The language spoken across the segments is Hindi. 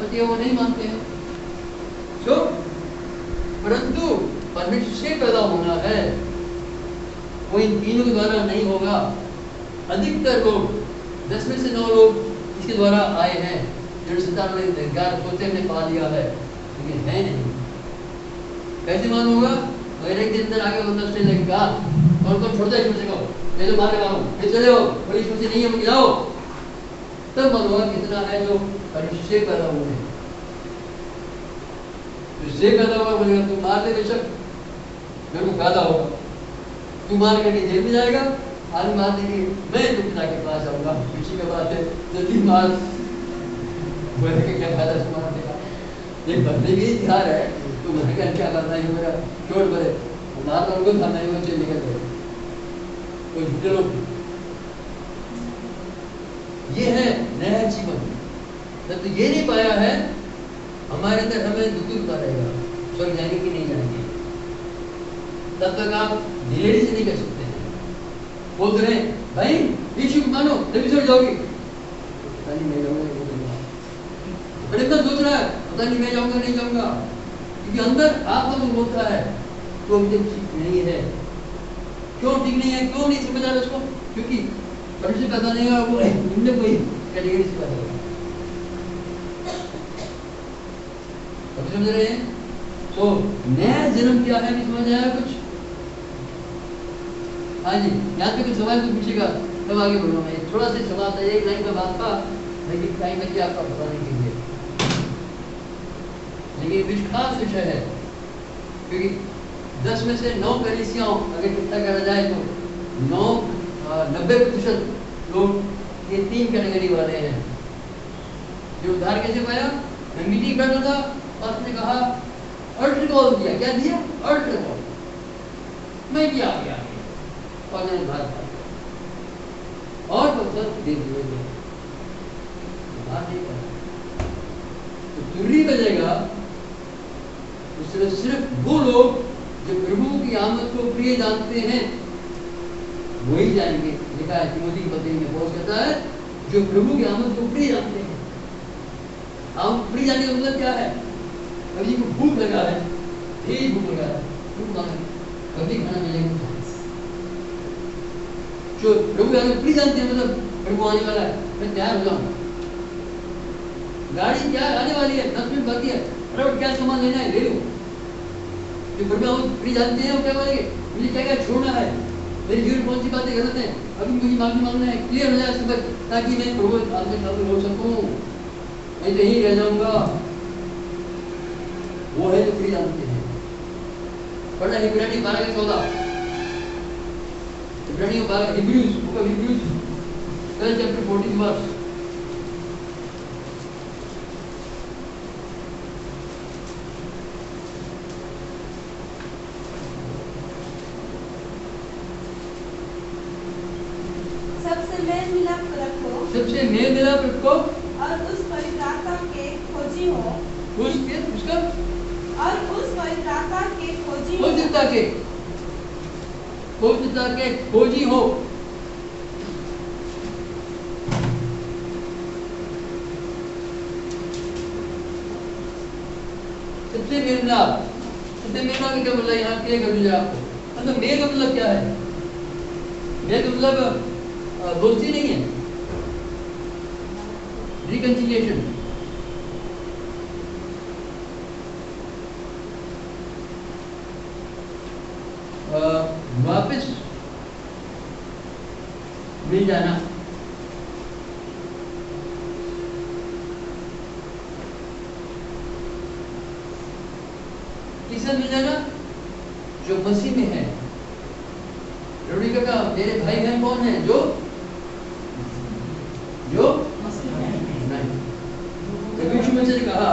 पति है वो नहीं मानते हैं। क्यों? परंतु परमेश्वर से पैदा होना है, वो इन तीनों के द्वारा नहीं होगा। अधिकतर लोग 10 में से 9 लोग इसके द्वारा आए हैं, जो शैतान ने निर्गार सोचे हमने पा लिया है, लेकिन है नहीं। कैसे मालूम होगा? अगर एक दिन आगे बंदा स्टेज लगेगा और उनको छोड़ दे, ये तो मारने वालों फिर चले हो, कोई सोचे नहीं है वो गिराओ, तब मालूम होगा कितना है जो परमेश्वर से पैदा हुए हैं। से पैदा हुआ बोलेगा तू मार दे बेशक, मेरे को फायदा होगा, तू मार करके जेल में जाएगा, आज मार देंगे मैं तो पिता के पास आऊंगा, खुशी की बात है, जल्दी मार, बोले कि क्या फायदा से मार देगा। एक बंदे भी इतिहास है, तो मैंने कहा क्या करना है मेरा चोट बोले मार उनको था, नहीं वो चले निकल गए कोई झूठे लोग। ये है नया जीवन। जब तो ये नहीं पाया है हमारे अंदर, हमें दुख होता रहेगा, स्वर्ग जाने की नहीं जाएंगे, तब तक आप दिलेरी से नहीं कर सकते हैं। बोलते रहे भाई यीशु को मानो तभी स्वर्ग जाओगे, पता नहीं मैं जाऊंगा, बड़े इतना सोच रहा है पता नहीं मैं जाऊंगा नहीं जाऊंगा, क्योंकि अंदर आत्मा में बोलता है तो मुझे ठीक नहीं है। क्यों ठीक नहीं है? क्यों नहीं समझ आ रहा उसको? क्योंकि परमेश्वर पता नहीं है वो इनमें कोई कैटेगरी से पैदा होगा। समझ रहे हैं? तो नया जन्म क्या है, नहीं समझ आया कुछ? हाँ जी, यहाँ पे कुछ सवाल तो पूछेगा तब आगे बढ़ूंगा। मैं थोड़ा सा सवाल था, एक लाइन का बात था, लेकिन टाइम बची आपका बताने के लिए, लेकिन कुछ खास विषय है, क्योंकि 10 में से 9 कलीसियां अगर इकट्ठा करा जाए तो 90% लोग ये 3 कैटेगरी वाले हैं। जो उद्धार कैसे पाया? मैं मीटिंग कर रहा था और उसने कहा अल्टर कॉल दिया, क्या दिया? अल्टर कॉल, मैं भी आ गया और मैंने उद्धार पाया, और पत्थर दे दिए उद्धार नहीं पाया। तो तुर्री बजेगा उसमें सिर्फ वो लोग जो प्रभु की आमद को प्रिय जानते हैं वही जाएंगे। लिखा है तिमोथी की पत्री में, पौलुस कहता है जो प्रभु की आमद को प्रिय जानते हैं। आमद प्रिय जानने का मतलब क्या है? कभी को भूख लगा है, ही भूख लगा है, भूख मांगे कभी खाना मिलेगा। जो प्रभु की आमद प्रिय जानते हैं मतलब प्रभु आने वाला है, मैं तैयार हो जाऊंगा, गाड़ी क्या आने वाली है, 10 मिनट बाकी है, फटाफट क्या सामान लेना है ले लो। जो प्रभु प्रिय जानते हैं वो क्या बोलेंगे, मुझे क्या क्या छोड़ना है, मेरी जीवन कौन सी बातें गलत है, अभी मुझे माफी मांगना है, क्लियर हो जाए सब, ताकि मैं प्रभु आपके सामने हो सकूं, मैं तो यहीं रह जाऊंगा। वो है जो प्रिय जानते हैं। पढ़ना इब्रानी 12 के 14, इब्रानी 12, Hebrews, book of Hebrews, 12 chapter 14 verse. सबसे मेल मिलाप रखो और उस पवित्र आत्मा के खोजी हो, उसका और उस पवित्र आत्मा के खोजी हो, पवित्रता के खोजी हो। सबसे मेल मिलाप, सबसे मेल मिलाप क्या बोला यहाँ क्लियर कर दीजिए आपको। मतलब मेल का मतलब क्या है? मेल का मतलब दोस्ती नहीं है, रिकंसिलिएशन। वापस मिल जाना, किससे मिल जाना? जो मसीह में है। रोड़ी का मेरे भाई बहन कौन है? जो यीशु में से कहा,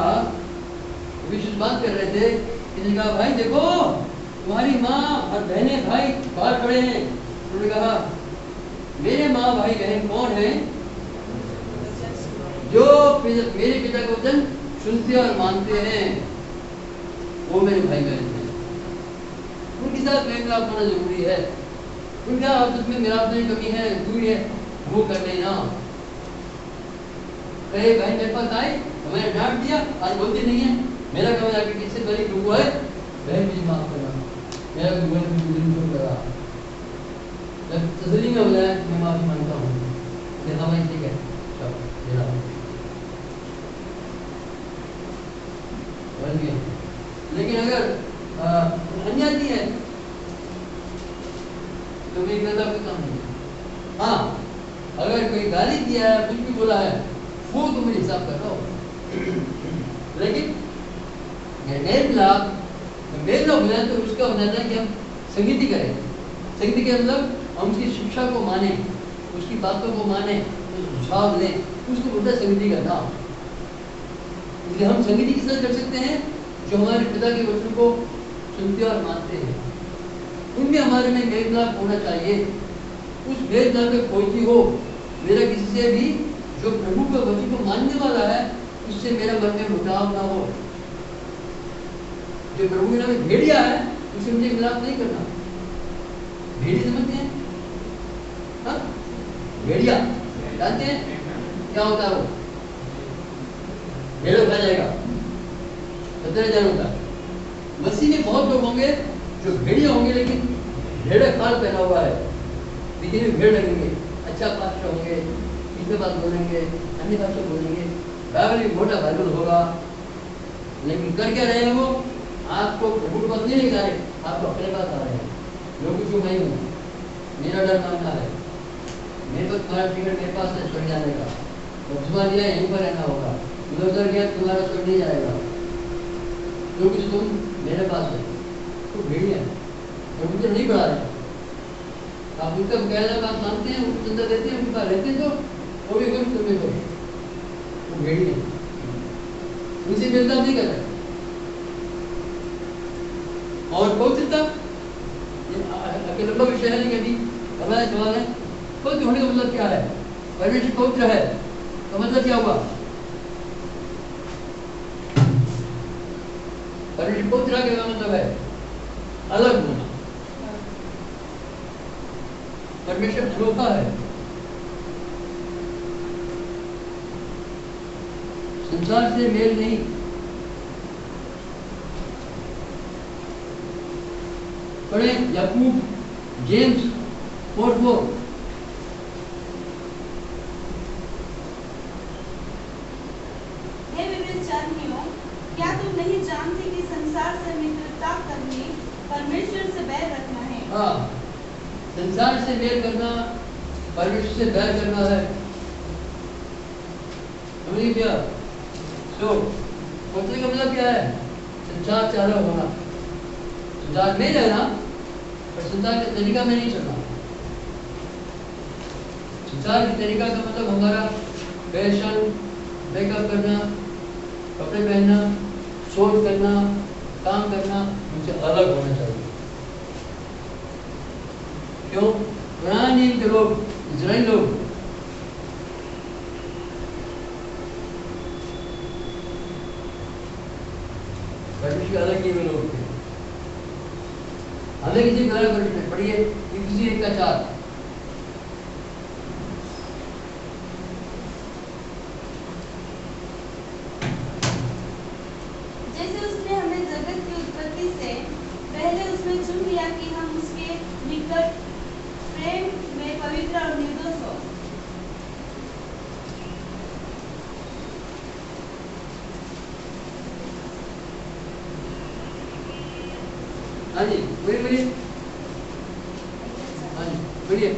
यीशु बात कर रहे थे, किसी कहा भाई देखो तुम्हारी माँ और बहने भाई बाहर खड़े हैं। उन्होंने कहा मेरे माँ भाई बहन कौन है? जो मेरे पिता का वचन सुनते और मानते हैं, वो मेरे भाई बहन हैं। उनके साथ मेल मिलाप होना जरूरी है। उनका आपस में मिलाप में कमी है, दूरी है, वो कर लेना। कहे भाई मेरे पास आए, हमें डांट दिया, आज बोलती नहीं है, मेरा काम है कि किससे बड़ी गुरु है, वह मुझे माफ करना, मेरा गुरु है मुझे दिल को लगा, जब तसल्ली में बोला मैं माफी मांगता हूँ, कि हाँ भाई ठीक है, चलो मेरा बन गया। लेकिन अगर अनजाती है तो भी गलत कोई काम नहीं। हाँ, अगर कोई गाली दिया है, कुछ भी बोला है, वो तो मुझे हिसाब कर रहा हो। लेकिन मेल हो जाए तो उसका हो जाता है कि हम संगीति करें। संगीति के मतलब हम उसकी शिक्षा को माने, उसकी बातों को माने, सुझाव लें, उसको बोलता है संगीति करना। इसलिए हम संगीति किस तरह कर सकते हैं, जो हमारे पिता के वचन को सुनते और मानते हैं, उनमें हमारे में मेल मिलाप होना चाहिए। उस मेल मिलाप में कोई भी हो, मेरा किसी से भी जो प्रभु के वचन को मानने वाला है, उससे मेरा मन में मुटाव ना हो। जो प्रभु के नाम में भेड़िया है, उससे मुझे मिलाप नहीं करना। भेड़ी समझते हैं? हाँ, भेड़िया जानते हैं क्या होता है? वो भेड़ों खा जाएगा, 17,000 होता है। मसीह में बहुत लोग होंगे जो भेड़िया होंगे, लेकिन भेड़ खाल पहना हुआ है, लेकिन भी भेड़ लगेंगे, अच्छा पास्टर होंगे, कितने बात बोलेंगे, अन्य भाषा बोलेंगे, बाइबल भी मोटा बाइबल होगा, लेकिन कर क्या रहे हैं वो? आपको प्रभु के पास नहीं लेकर, आपको अपने पास आ रहे हैं। लोग कुछ मैं हूँ, मेरा डर मानना है, मेरे पास तुम्हारा टिकट मेरे पास है स्वर्ग जाने का, बपतिस्मा लिया यहीं पर रहना होगा, उधर गया तुम्हारा स्वर्ग नहीं जाएगा, क्योंकि तुम मेरे पास है। तो भेड़िया प्रभु तो नहीं बढ़ा रहे, आप उनका बकायदा बात मानते हैं, उनको चंदा देते हैं, उनका रहते हैं, तो वो भी करो तुम्हें करो, वो भेड़िया उनसे मिलता नहीं कर रहे। और पवित्रता लंबा विषय है, लेकिन अभी हमारा सवाल है पवित्र होने का मतलब क्या है? परमेश्वर पवित्र है तो मतलब क्या हुआ? परमेश्वर पवित्र का मतलब है अलग होना। परमेश्वर अनोखा है, संसार से मेल नहीं। पढ़े याकूब, जेम्स 4:4। हे विवेचनियों, क्या तुम नहीं जानते कि संसार से मित्रता करनी परमेश्वर से बैर रखना है? हाँ, संसार से मेल करना परमेश्वर से बैर करना है। समझिए क्या? तो पवित्र का मतलब क्या है? संसार से अलग होना, संसार में रहना पर संसार के तरीका में नहीं चलना। संसार के तरीका का मतलब हमारा फैशन, मेकअप करना, कपड़े पहनना, सोच करना, काम करना, उनसे अलग होना चाहिए। क्यों? पुराने नियम के लोग, इजराइल लोग, परमेश्वर अलग ही लोग थे। हमें किसी का अलग परमेश्वर पढ़िए, किसी एक का 4। जैसे उसने हमें जगत की उत्पत्ति से पहले उसमें चुन लिया कि हम उसके निकट प्रेम में पवित्र और निर्दोष हो। हाँ जी, बोलिए। हाँ जी, बोलिए।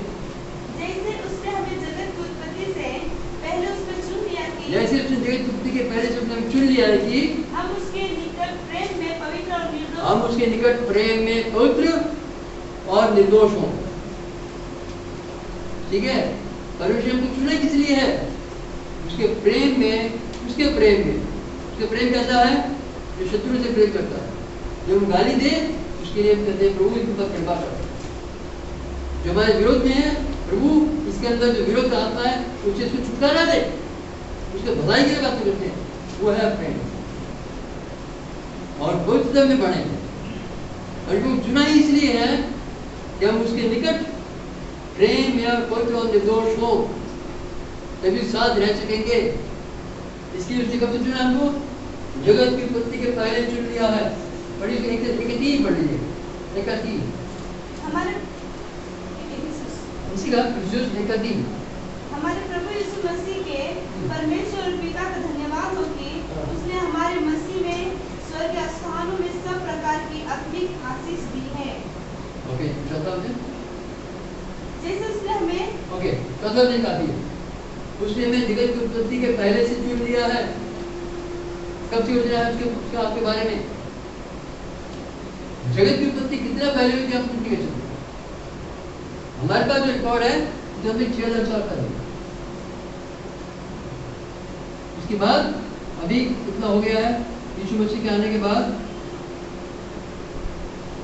जैसे उसने हमें जगत की उत्पत्ति से पहले उसमें चुन लिया कि जैसे उसने जगत की उत्पत्ति के पहले से उसने चुन लिया है कि हम उसके निकट प्रेम में पवित्र और निर्दोष हम उसके निकट प्रेम में पवित्र और निर्दोष हों। ठीक है? परमेश्वर हमको चुना किस लिए है? उसके प्रेम में, उसके प्रेम कैसा है? जो शत्रु से प्रेम करता है, जो हम गाली दे उसके लिए हम कहते हैं प्रभु इनके ऊपर कृपा कर। जो हमारे विरोध में है, प्रभु इसके अंदर जो विरोध का आत्मा है उससे इसको छुटकारा दे, उसके भलाई के लिए बात करते हैं, वो है प्रेम। और पवित्रता में बढ़े, और वो चुना ही इसलिए है कि हम उसके निकट प्रेम या पवित्र और निर्दोष हो, तभी साथ रह सकेंगे। इसलिए उसने कब चुना हमको? जगत की उत्पत्ति के पहले चुन लिया है। पढ़िए, एक तीन पढ़ लीजिए, एक तीन। हमारे इसी का एक तीन। हमारे प्रभु यीशु मसीह के परमेश्वर और पिता का धन्यवाद हो कि उसने हमारे मसीह में स्वर्ग स्थानों में सब प्रकार की अपनी आशीष दी है। ओके, चौथा है जैसे उसने हमें ओके, चौथा नहीं काफी है। उसने हमें जगत की उत्पत्ति के पहले से चुन लिया है। कब से योजना है उसके आपके बारे में? जगत की उत्पत्ति कितना पहले हुई थी आप सुन के? हमारे पास जो रिकॉर्ड है जो अभी 6000 साल पहले, उसके बाद अभी कितना हो गया है? यीशु मसीह के आने के बाद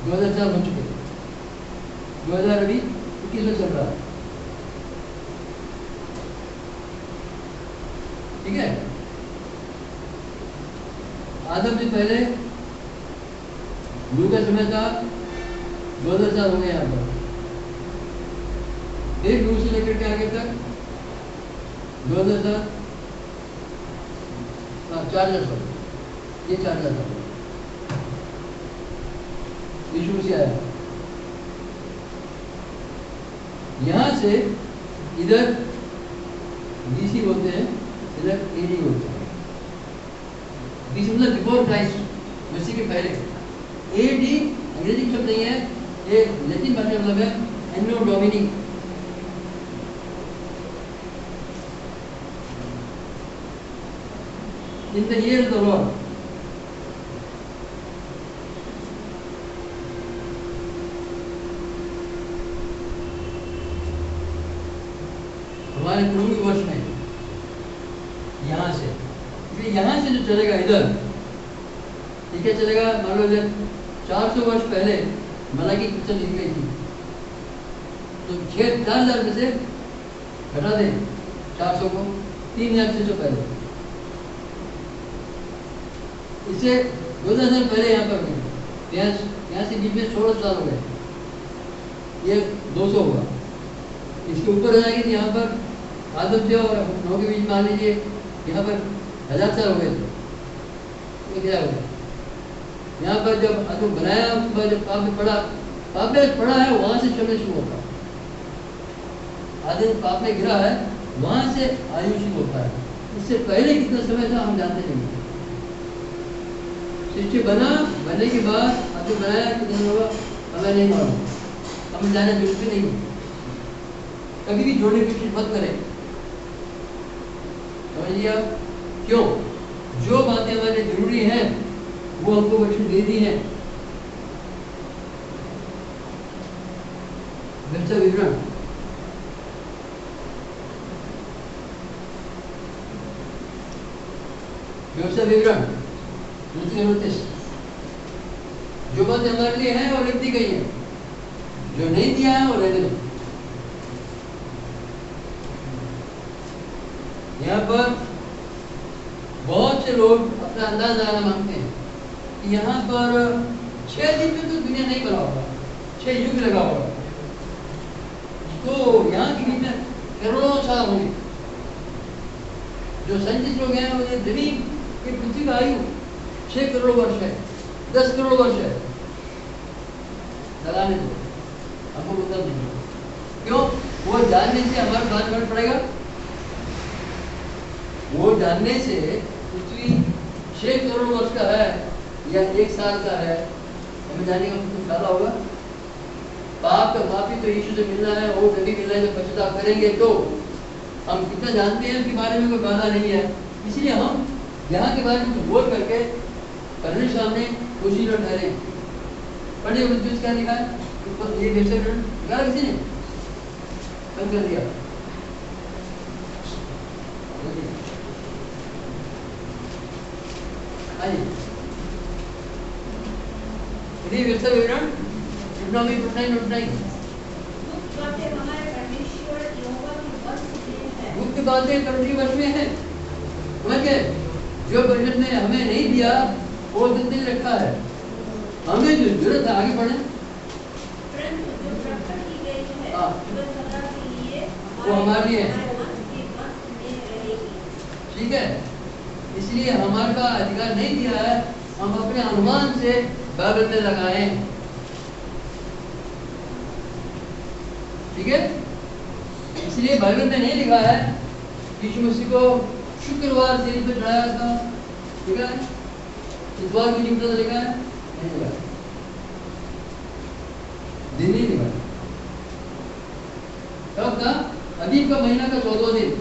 2000 साल हो चुके, 2000 अभी 21 में चल रहा है, ठीक है। आदम से पहले नूह का समय था, 2000 साल हो गए यहाँ पर। फिर नूह से लेकर के आगे तक 2000 साल, 4000 साल, ये 4000 साल यीशु मसीह आया। यहाँ से इधर बीसी बोलते हैं, इधर एडी बोलते हैं। बीसी मतलब बिफोर क्राइस्ट, मसीह के पहले। एडी अंग्रेजी शब्द नहीं है, ये लैटिन भाषा मतलब है anno domini. In the year of the Lord. हमारे प्रभु के वर्ष में यहाँ से, यहाँ से जो चलेगा इधर, ठीक है, चलेगा। मान लो जब 400 वर्ष पहले मलाकी की पुस्तक लिखी गई थी, तो 4000 में से घटा दें 400 को, 3600 पहले, इससे 2000 साल पहले यहाँ पर हुई। यहाँ से बीच में 16 साल हो गए, ये 200 हुआ। इसके ऊपर हो जाएगी, यहाँ पर आदम से और नौ के बीच मान लीजिए यहाँ पर 1000 साल हो गए थे, तो क्या हो गया? यहाँ पर जब आदम बनाया, उसके बाद जब पाप में पड़ा है, वहां से चलना शुरू होता है। आदम पाप में गिरा है, वहां से आयु शुरू होता है। इससे पहले कितना समय था हम जानते नहीं। सृष्टि बनने के बाद आदम बनाया कितना होगा हमें नहीं मालूम, हमें जाने बिल्कुल नहीं। कभी भी जोड़ने की कोशिश मत करें, समझिए आप? क्यों? जो बातें हमारे जरूरी हैं वो हमको वचन दे दी है। व्यवसाय विवरण, व्यवसाय विवरण 29, जो बातें हमारे लिए हैं वो लिख दी गई है, जो नहीं दिया है वो रहने दो। यहाँ पर बहुत से लोग अपना अंदाज लगाना मांगते हैं कि यहाँ पर 6 दिन में तो दुनिया नहीं बना होगा, 6 युग लगा होगा, तो यहाँ के बीच में करोड़ों साल होंगे। जो साइंटिस्ट लोग हैं, उन्हें जमीन की पृथ्वी का आयु 6 करोड़ वर्ष है, 10 करोड़ वर्ष है। लगाने दो, हमको मतलब नहीं। क्यों? वो जानने से हमारा बात बढ़ पड़ेगा। वो जानने से पृथ्वी 6 करोड़ वर्ष का है या 1 साल का है, हमें जानने का कुछ फायदा होगा? पाप का माफी तो यीशु से मिलना है, वो कभी मिलना है, जब पश्चाताप करेंगे तो। हम कितना जानते हैं उसके बारे में कोई बाधा नहीं है, इसलिए हम यहाँ के बारे में बोल करके पढ़ने सामने खुशी न ठहरे। पढ़िए उनतीस क्या लिखा है, ये वेबसाइट लिखा किसी ने बंद कर दिया। आइए व्यवसाय विवरण गुप्त बातें कमजोरी वश में है। समझ गए? जो परिषद ने हमें नहीं दिया वो जिंदगी रखा है, हमें जो जरूरत है आगे बढ़े, वो हमारे लिए है। ठीक है, इसलिए हमारे का अधिकार नहीं दिया है हम अपने अनुमान से बाइबल में लगाएं। ठीक है, इसलिए बाइबल में नहीं लिखा है यीशु मसीह को शुक्रवार सीरीज पे चढ़ाया था, ठीक है, इतवार को निकला लिखा है, नहीं लिखा है, दिन नहीं लिखा है। कब था? अबीब का महीना का 14वां दिन,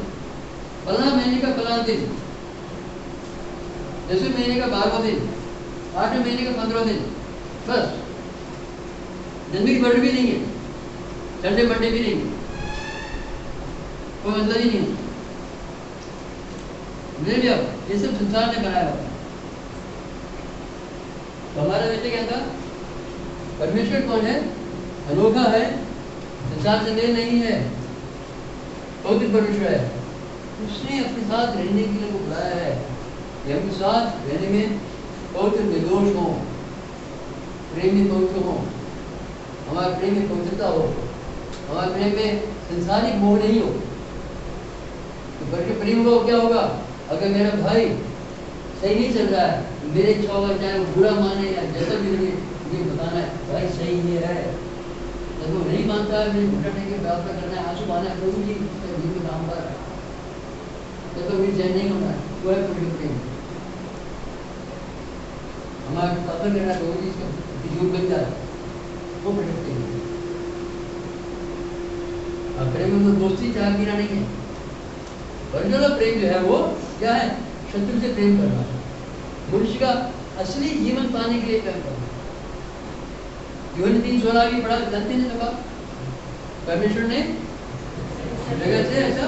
फलाना महीने का फलाना दिन, 10वें महीने का 12वां दिन, 8वें महीने का 15वां दिन, बस। जनवरी बर्ड भी नहीं है, संडे मंडे भी नहीं है, कोई मतलब ही नहीं है। नहीं भैया, ये सब संसार ने बनाया हुआ। तो हमारा बेटे क्या था? परमेश्वर कौन है? अनोखा है, संसार से मेल नहीं है, पवित्र परमेश्वर है। उसने अपने साथ रहने के लिए बुलाया है कि हम साथ रहने में पवित्र निर्दोष हो, प्रेम में पवित्र हो, हमारे प्रेम में पवित्रता हो, हमारे प्रेम में संसारिक मोह नहीं हो। तो करके प्रेम हो क्या होगा? अगर मेरा भाई सही नहीं चल रहा है, मेरे इच्छा होगा चाहे वो बुरा माने या जैसा भी मुझे ये बताना है भाई सही ये है, जब वो नहीं मानता है, मुझे घुटने के व्यवस्था करना है, आंसू बहाना है, प्रभु जी के काम पर तो मुझे चैन नहीं होना है, वो है पवित्र प्रेम। हमारा पापा कहना है प्रभु जी इसका योग बन जाए, वो पवित्र प्रेम है। अब प्रेम में तो दोस्ती चाह गिरा नहीं है। ओरिजिनल प्रेम जो है वो क्या है? शत्रु से प्रेम करना, मनुष्य का असली जीवन पाने के लिए प्रेम करना। यूहन्ना 3:16 भी पढ़ा, जानते हैं ना? परमेश्वर ने जगत से ऐसा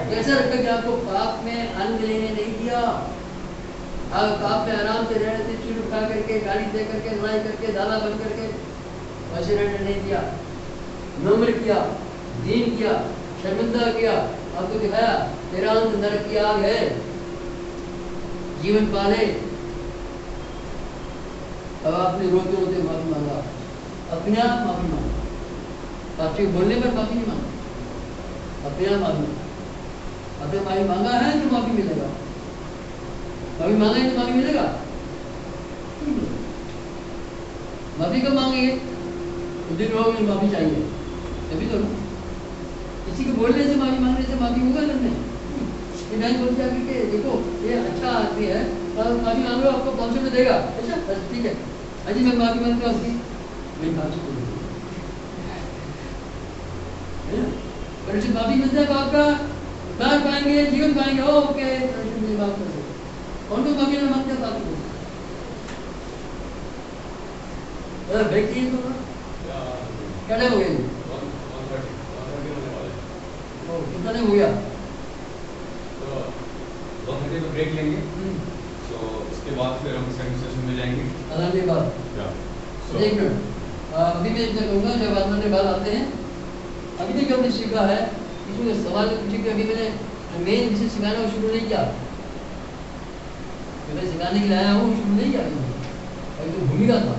कैसा रखा कि आपको पाप में आनंद लेने नहीं दिया। आप पाप में आराम से रह रहे थे, चूल उठा करके, गाली दे करके, लड़ाई करके, दाला बंद करके, वैसे रहने नहीं दिया। नम्र किया, दीन किया, शर्मिंदा किया, आपको दिखाया तेरा अंत नरक की आग है, जीवन पाले। अब आपने रोते रोते माफी मांगा, अपने आप माफी मांगा, आपके बोलने पर माफी नहीं मांगा, अपने आप माफी मांगा। आपने माफी मांगा है तो माफी मिलेगा, माफी मांगा है तो माफी मिलेगा। माफी कब मांगेंगे? उस दिन लोग माफी चाहिए तभी तो। किसी को बोलने से माफी मांगने से माफी होगा नहीं। ये मैं बोल जाकर के देखो ये अच्छा आदमी है, माफी मांगो आपको 500 रुपये देगा, अच्छा ठीक है, अजी मैं माफी मांगता हूँ, मैं 500 पर उसे माफी मिलता है, आपका प्यार पाएंगे, जीवन पाएंगे, ओके मुझे माफ कर दो। कौन को माफी ना मांगते बात को व्यक्ति तो क्या हो गया? कितना नहीं हो गया? तो 2 घंटे में ब्रेक लेंगे, तो उसके बाद फिर हम सेकंड सेशन में जाएंगे। आधा घंटे बाद एक मिनट अभी मैं इतना कहूँगा, जब आधा घंटे बाद आते हैं, अभी तक हमने सीखा है, इसमें सवाल पूछे कि अभी मैंने मेन विषय सिखाना वो शुरू नहीं किया, मैं सिखाने के लिए आया हूँ, शुरू नहीं किया, अभी तो भूमिका था।